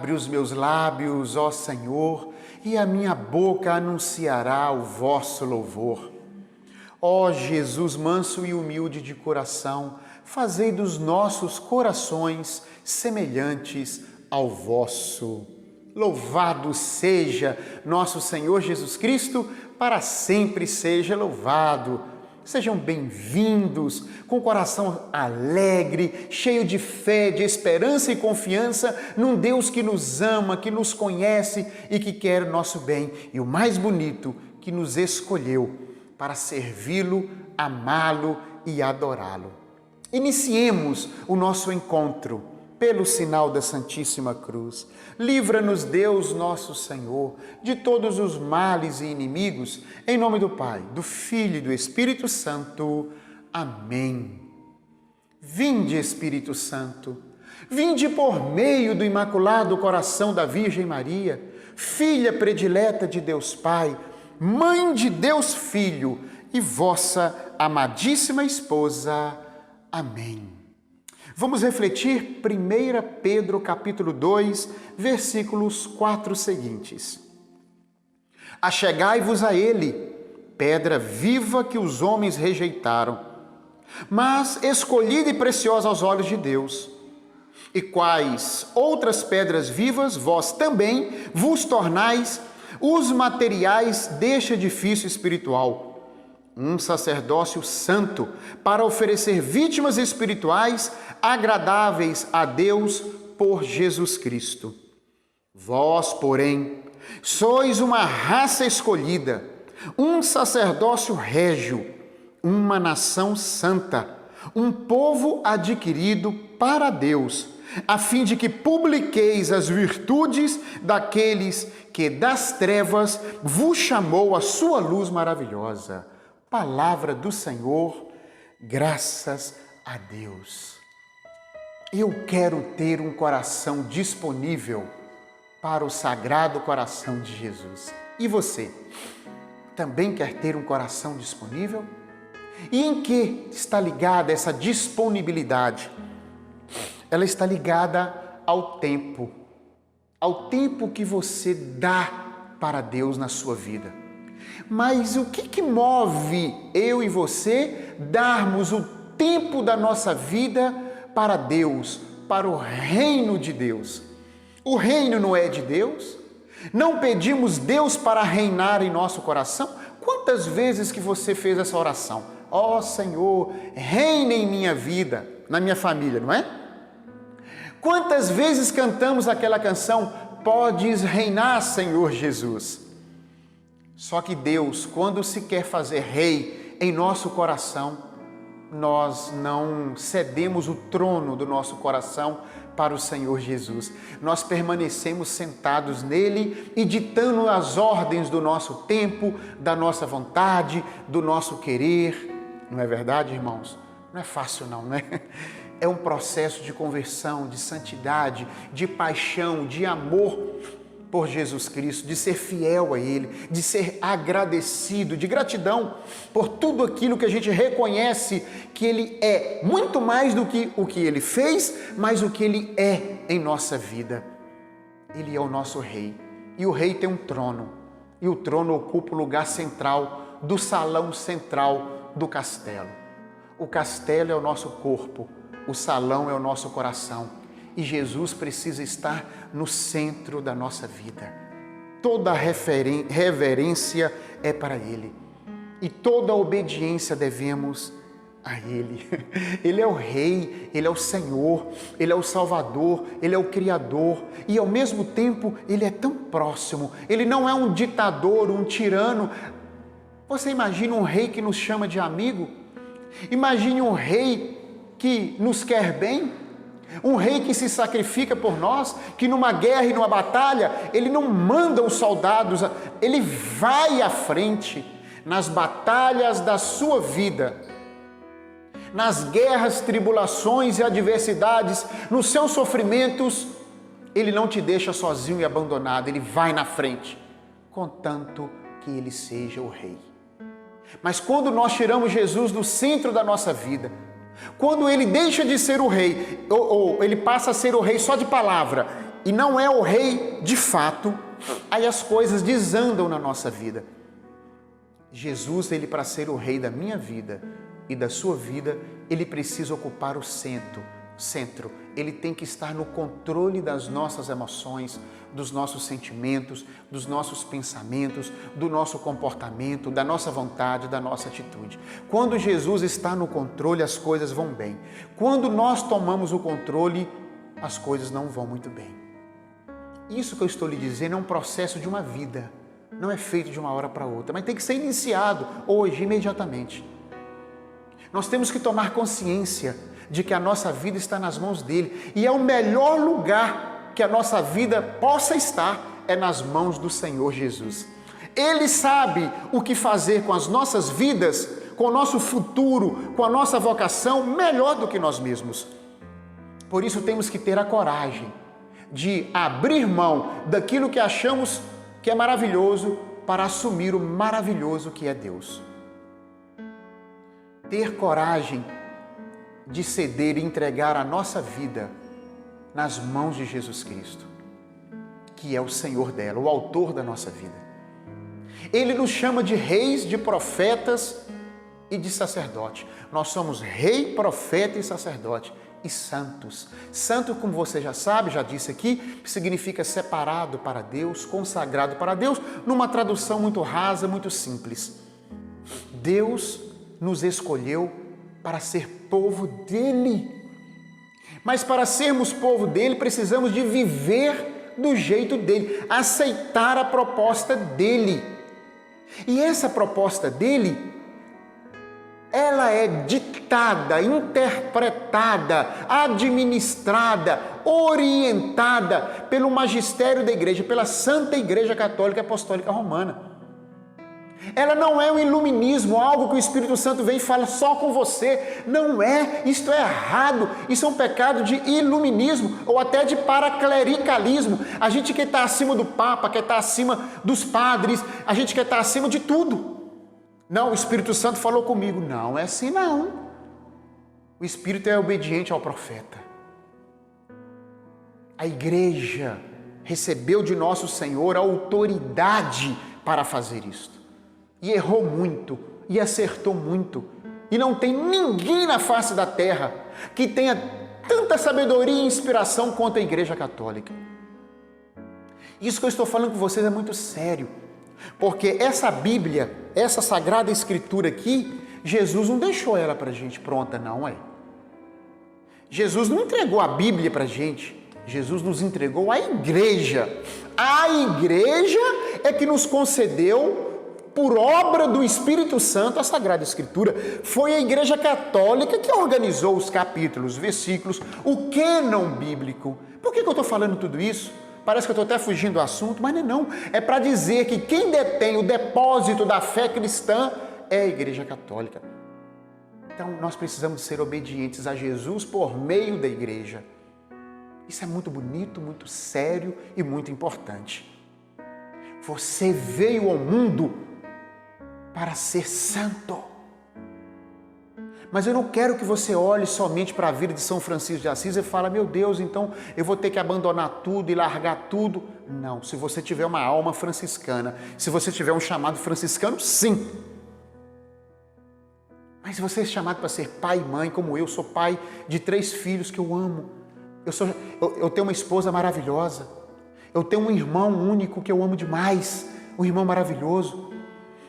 Abre os meus lábios, ó Senhor, e a minha boca anunciará o vosso louvor. Ó Jesus manso e humilde de coração, fazei dos nossos corações semelhantes ao vosso. Louvado seja nosso Senhor Jesus Cristo, para sempre seja louvado. Sejam bem-vindos, com o coração alegre, cheio de fé, de esperança e confiança num Deus que nos ama, que nos conhece e que quer o nosso bem. E o mais bonito, que nos escolheu para servi-lo, amá-lo e adorá-lo. Iniciemos o nosso encontro pelo sinal da Santíssima Cruz. Livra-nos, Deus nosso Senhor, de todos os males e inimigos, em nome do Pai, do Filho e do Espírito Santo. Amém. Vinde, Espírito Santo, vinde por meio do Imaculado Coração da Virgem Maria, filha predileta de Deus Pai, mãe de Deus Filho e vossa amadíssima esposa. Amém. Vamos refletir 1 Pedro capítulo 2, versículos 4 seguintes. Achegai-vos a ele, pedra viva que os homens rejeitaram, mas escolhida e preciosa aos olhos de Deus. E quais outras pedras vivas vós também vos tornais os materiais deste edifício espiritual, um sacerdócio santo, para oferecer vítimas espirituais agradáveis a Deus por Jesus Cristo. Vós, porém, sois uma raça escolhida, um sacerdócio régio, uma nação santa, um povo adquirido para Deus, a fim de que publiqueis as virtudes daqueles que das trevas vos chamou a sua luz maravilhosa. Palavra do Senhor, graças a Deus. Eu quero ter um coração disponível para o Sagrado Coração de Jesus. E você, também quer ter um coração disponível? E em que está ligada essa disponibilidade? Ela está ligada ao tempo que você dá para Deus na sua vida. Mas o que move eu e você darmos o tempo da nossa vida para Deus, para o reino de Deus? O reino não é de Deus? Não pedimos Deus para reinar em nosso coração? Quantas vezes que você fez essa oração? Ó Senhor, reina em minha vida, na minha família, não é? Quantas vezes cantamos aquela canção, podes reinar, Senhor Jesus? Só que Deus, quando se quer fazer rei em nosso coração, nós não cedemos o trono do nosso coração para o Senhor Jesus. Nós permanecemos sentados nele e ditando as ordens do nosso tempo, da nossa vontade, do nosso querer. Não é verdade, irmãos? Não é fácil não, né? É um processo de conversão, de santidade, de paixão, de amor por Jesus Cristo, de ser fiel a Ele, de ser agradecido, de gratidão por tudo aquilo que a gente reconhece que Ele é, muito mais do que o que Ele fez, mas o que Ele é em nossa vida. Ele é o nosso Rei, e o Rei tem um trono, e o trono ocupa o lugar central do salão central do castelo. O castelo é o nosso corpo, o salão é o nosso coração. E Jesus precisa estar no centro da nossa vida. Toda reverência é para Ele. E toda obediência devemos a Ele. Ele é o Rei, Ele é o Senhor, Ele é o Salvador, Ele é o Criador. E ao mesmo tempo, Ele é tão próximo. Ele não é um ditador, um tirano. Você imagina um rei que nos chama de amigo? Imagine um rei que nos quer bem? Um rei que se sacrifica por nós, que numa guerra e numa batalha, ele não manda os soldados, ele vai à frente nas batalhas da sua vida, nas guerras, tribulações e adversidades, nos seus sofrimentos, ele não te deixa sozinho e abandonado, ele vai na frente, contanto que ele seja o rei. Mas quando nós tiramos Jesus do centro da nossa vida, quando ele deixa de ser o rei, ou ele passa a ser o rei só de palavra, e não é o rei de fato, aí as coisas desandam na nossa vida. Jesus, ele para ser o rei da minha vida e da sua vida, ele precisa ocupar o centro. Ele tem que estar no controle das nossas emoções, dos nossos sentimentos, dos nossos pensamentos, do nosso comportamento, da nossa vontade, da nossa atitude. Quando Jesus está no controle, as coisas vão bem. Quando nós tomamos o controle, as coisas não vão muito bem. Isso que eu estou lhe dizendo é um processo de uma vida. Não é feito de uma hora para outra, mas tem que ser iniciado hoje, imediatamente. Nós temos que tomar consciência de que a nossa vida está nas mãos dele. E é o melhor lugar que a nossa vida possa estar, é nas mãos do Senhor Jesus. Ele sabe o que fazer com as nossas vidas, com o nosso futuro, com a nossa vocação, melhor do que nós mesmos. Por isso temos que ter a coragem de abrir mão daquilo que achamos que é maravilhoso para assumir o maravilhoso que é Deus. Ter coragem de ceder e entregar a nossa vida nas mãos de Jesus Cristo, que é o Senhor dela, o autor da nossa vida. Ele nos chama de reis, de profetas e de sacerdote. Nós somos rei, profeta e sacerdote e santos. Santo, como você já sabe, já disse aqui, significa separado para Deus, consagrado para Deus, numa tradução muito rasa, muito simples. Deus nos escolheu para ser povo dele. Mas para sermos povo dele, precisamos de viver do jeito dele, aceitar a proposta dele. E essa proposta dele, ela é ditada, interpretada, administrada, orientada pelo magistério da igreja, pela Santa Igreja Católica e Apostólica Romana. Ela não é um iluminismo, algo que o Espírito Santo vem e fala só com você. Não é, isto é errado. Isso é um pecado de iluminismo ou até de paraclericalismo. A gente quer estar acima do Papa, quer estar acima dos padres, a gente quer estar acima de tudo. Não, o Espírito Santo falou comigo. Não, é assim não. O Espírito é obediente ao profeta. A igreja recebeu de nosso Senhor a autoridade para fazer isto. E errou muito, e acertou muito. E não tem ninguém na face da terra que tenha tanta sabedoria e inspiração quanto a Igreja Católica. Isso que eu estou falando com vocês é muito sério. Porque essa Bíblia, essa Sagrada Escritura aqui, Jesus não deixou ela para a gente pronta, não é? Jesus não entregou a Bíblia para a gente. Jesus nos entregou a igreja. A igreja é que nos concedeu, por obra do Espírito Santo, a Sagrada Escritura. Foi a Igreja Católica que organizou os capítulos, versículos, o cânon bíblico. Por que eu estou falando tudo isso? Parece que eu estou até fugindo do assunto, mas não. É para dizer que quem detém o depósito da fé cristã é a Igreja Católica. Então, nós precisamos ser obedientes a Jesus por meio da igreja. Isso é muito bonito, muito sério e muito importante. Você veio ao mundo para ser santo. Mas eu não quero que você olhe somente para a vida de São Francisco de Assis e fale, meu Deus, então eu vou ter que abandonar tudo e largar tudo. Não, se você tiver uma alma franciscana, se você tiver um chamado franciscano, sim. Mas se você é chamado para ser pai e mãe, como eu sou pai de 3 filhos que eu amo, eu tenho uma esposa maravilhosa, eu tenho um irmão único que eu amo demais, um irmão maravilhoso.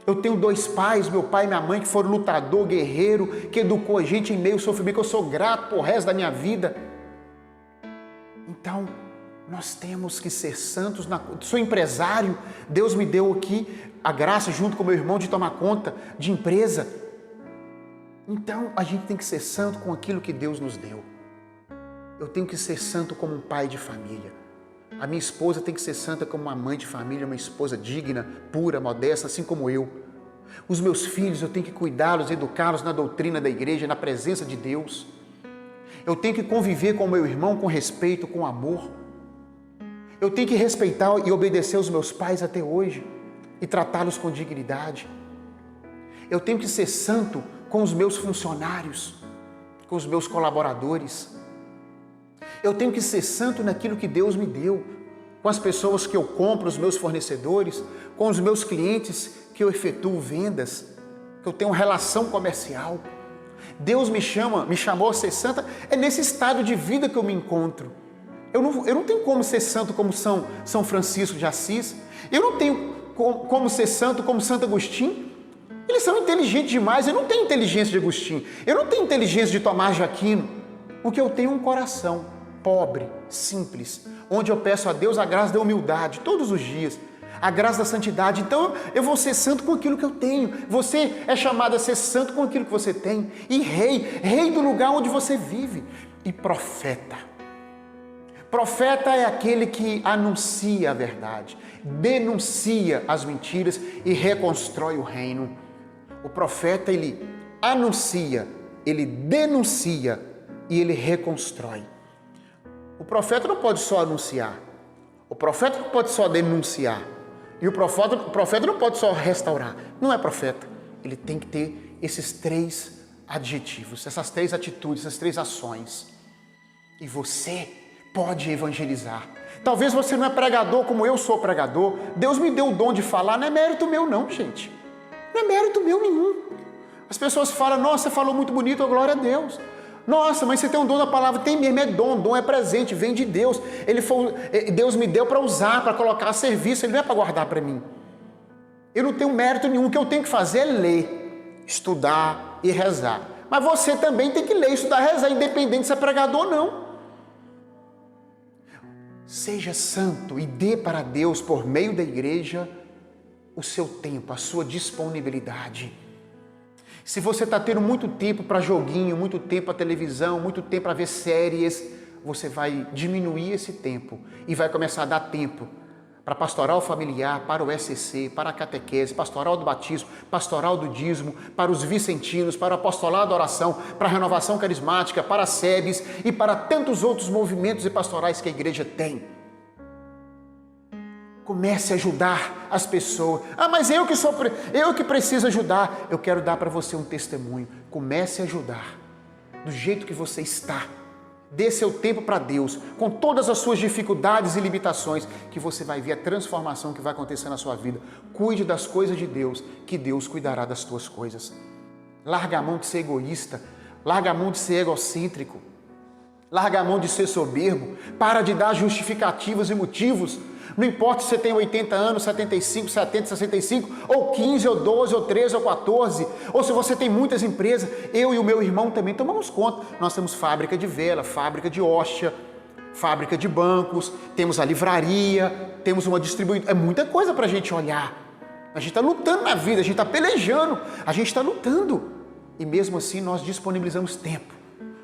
Eu tenho 2 pais, meu pai e minha mãe, que foram lutador, guerreiro, que educou a gente em meio ao sofrimento, que eu sou grato por resto da minha vida. Então, nós temos que ser santos. Sou empresário, Deus me deu aqui a graça, junto com meu irmão, de tomar conta de empresa. Então, a gente tem que ser santo com aquilo que Deus nos deu. Eu tenho que ser santo como um pai de família. A minha esposa tem que ser santa como uma mãe de família, uma esposa digna, pura, modesta, assim como eu. Os meus filhos, eu tenho que cuidá-los, educá-los na doutrina da igreja, na presença de Deus. Eu tenho que conviver com o meu irmão com respeito, com amor. Eu tenho que respeitar e obedecer os meus pais até hoje e tratá-los com dignidade. Eu tenho que ser santo com os meus funcionários, com os meus colaboradores. Eu tenho que ser santo naquilo que Deus me deu, com as pessoas que eu compro, os meus fornecedores, com os meus clientes que eu efetuo vendas, que eu tenho relação comercial. Deus me chamou a ser santa, é nesse estado de vida que eu me encontro. Eu não tenho como ser santo como São Francisco de Assis, eu não tenho como ser santo como Santo Agostinho. Eles são inteligentes demais, eu não tenho inteligência de Agostinho, eu não tenho inteligência de Tomás de Aquino, porque eu tenho um coração pobre, simples, onde eu peço a Deus a graça da humildade todos os dias, a graça da santidade. Então eu vou ser santo com aquilo que eu tenho. Você é chamado a ser santo com aquilo que você tem. E rei do lugar onde você vive. E profeta. Profeta é aquele que anuncia a verdade, denuncia as mentiras e reconstrói o reino. O profeta, ele anuncia, ele denuncia e ele reconstrói. O profeta não pode só anunciar, o profeta não pode só denunciar, e o profeta não pode só restaurar. Não é profeta, ele tem que ter esses 3 adjetivos, essas 3 atitudes, essas 3 ações. E você pode evangelizar. Talvez você não é pregador como eu sou pregador, Deus me deu o dom de falar, não é mérito meu não, gente. Não é mérito meu nenhum. As pessoas falam, nossa, você falou muito bonito, glória a Deus. Nossa, mas você tem um dom da palavra. Tem mesmo, é dom é presente, vem de Deus. Deus me deu para usar, para colocar a serviço, ele não é para guardar para mim. Eu não tenho mérito nenhum, o que eu tenho que fazer é ler, estudar e rezar. Mas você também tem que ler, estudar e rezar, independente se é pregador ou não. Seja santo e dê para Deus, por meio da igreja, o seu tempo, a sua disponibilidade. Se você está tendo muito tempo para joguinho, muito tempo para televisão, muito tempo para ver séries, você vai diminuir esse tempo e vai começar a dar tempo para pastoral familiar, para o SCC, para a catequese, pastoral do batismo, pastoral do dízimo, para os vicentinos, para o apostolado da oração, para a renovação carismática, para a SEBS e para tantos outros movimentos e pastorais que a igreja tem. Comece a ajudar as pessoas. Ah, mas eu que preciso ajudar. Eu quero dar para você um testemunho. Comece a ajudar do jeito que você está. Dê seu tempo para Deus, com todas as suas dificuldades e limitações, que você vai ver a transformação que vai acontecer na sua vida. Cuide das coisas de Deus, que Deus cuidará das tuas coisas. Larga a mão de ser egoísta, larga a mão de ser egocêntrico, larga a mão de ser soberbo, para de dar justificativas e motivos. Não importa se você tem 80 anos, 75, 70, 65, ou 15, ou 12, ou 13, ou 14, ou se você tem muitas empresas. Eu e o meu irmão também tomamos conta. Nós temos fábrica de vela, fábrica de hóstia, fábrica de bancos, temos a livraria, temos uma distribuidora. É muita coisa para a gente olhar. A gente está lutando na vida, a gente está pelejando, a gente está lutando. E mesmo assim nós disponibilizamos tempo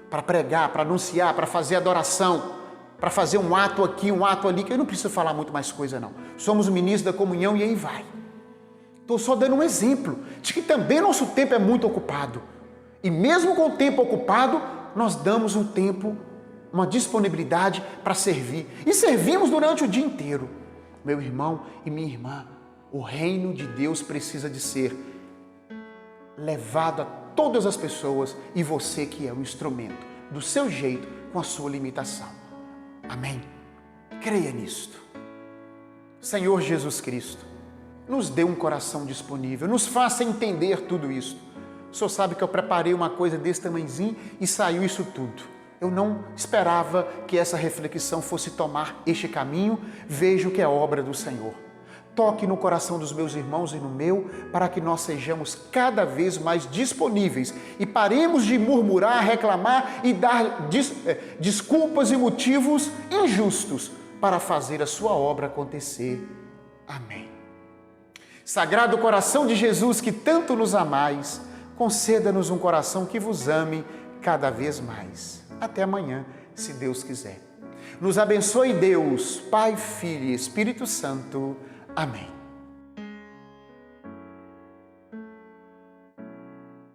para pregar, para anunciar, para fazer adoração, para fazer um ato aqui, um ato ali, que eu não preciso falar muito mais coisa não. Somos ministros da comunhão e aí vai. Estou só dando um exemplo de que também nosso tempo é muito ocupado. E mesmo com o tempo ocupado, nós damos um tempo, uma disponibilidade para servir. E servimos durante o dia inteiro. Meu irmão e minha irmã, o reino de Deus precisa de ser levado a todas as pessoas e você que é o instrumento, do seu jeito, com a sua limitação. Amém? Creia nisto. Senhor Jesus Cristo, nos dê um coração disponível, nos faça entender tudo isso. O Senhor sabe que eu preparei uma coisa desse tamanhozinho e saiu isso tudo. Eu não esperava que essa reflexão fosse tomar este caminho. Vejo que é obra do Senhor. Toque no coração dos meus irmãos e no meu, para que nós sejamos cada vez mais disponíveis e paremos de murmurar, reclamar e dar desculpas e motivos injustos para fazer a sua obra acontecer. Amém. Sagrado coração de Jesus, que tanto nos amais, conceda-nos um coração que vos ame cada vez mais. Até amanhã, se Deus quiser. Nos abençoe Deus, Pai, Filho e Espírito Santo. Amém.